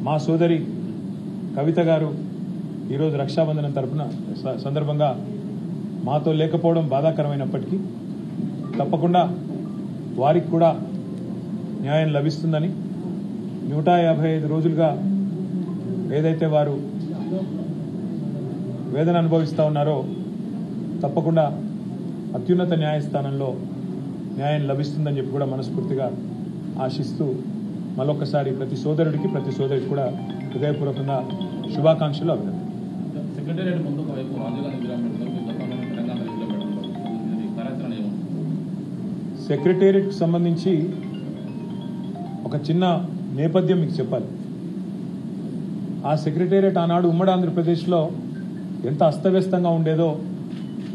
మా సోదరి కవిత గారు ఈరోజు రక్షాబంధనం తరపున సందర్భంగా మాతో లేకపోవడం బాధాకరమైనప్పటికీ తప్పకుండా వారికి కూడా న్యాయం లభిస్తుందని 155 రోజులుగా ఏదైతే వారు వేదన అనుభవిస్తూ ఉన్నారో తప్పకుండా అత్యున్నత న్యాయస్థానంలో న్యాయం లభిస్తుందని చెప్పి కూడా మనస్ఫూర్తిగా ఆశిస్తూ మరొకసారి ప్రతి సోదరుడికి ప్రతి సోదరికి కూడా హృదయపూర్వకంగా శుభాకాంక్షలు అభినందనలు. సెక్రటేరియట్కి సంబంధించి ఒక చిన్న నేపథ్యం మీకు చెప్పాలి. ఆ సెక్రటేరియట్ ఆనాడు ఉమ్మడి ఆంధ్రప్రదేశ్లో ఎంత అస్తవ్యస్తంగా ఉండేదో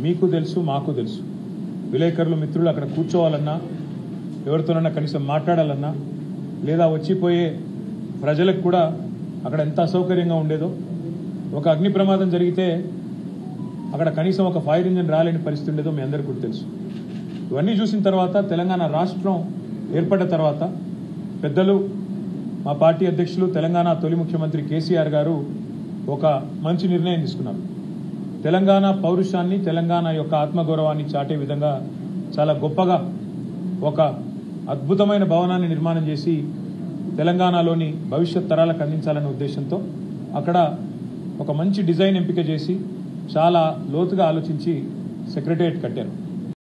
మీకు తెలుసు, మాకు తెలుసు. విలేకరులు మిత్రులు అక్కడ కూర్చోవాలన్నా, ఎవరితోనన్నా కనీసం మాట్లాడాలన్నా, లేదా వచ్చిపోయే ప్రజలకు కూడా అక్కడ ఎంత అసౌకర్యంగా ఉండేదో. ఒక అగ్ని ప్రమాదం జరిగితే అక్కడ కనీసం ఒక ఫైర్ ఇంజిన్ రాలేని పరిస్థితి ఉండేదో మీ అందరికీ కూడా తెలుసు. ఇవన్నీ చూసిన తర్వాత తెలంగాణ రాష్ట్రం ఏర్పడ్డ తర్వాత పెద్దలు, మా పార్టీ అధ్యక్షులు, తెలంగాణ తొలి ముఖ్యమంత్రి కేసీఆర్ గారు ఒక మంచి నిర్ణయం తీసుకున్నారు. తెలంగాణ పౌరుషాన్ని, తెలంగాణ యొక్క ఆత్మగౌరవాన్ని చాటే విధంగా చాలా గొప్పగా ఒక అద్భుతమైన భవనాన్ని నిర్మాణం చేసి తెలంగాణలోని భవిష్యత్ తరాలకు అందించాలనే ఉద్దేశంతో అక్కడ ఒక మంచి డిజైన్ ఎంపిక చేసి చాలా లోతుగా ఆలోచించి సెక్రటేరియట్ కట్టారు.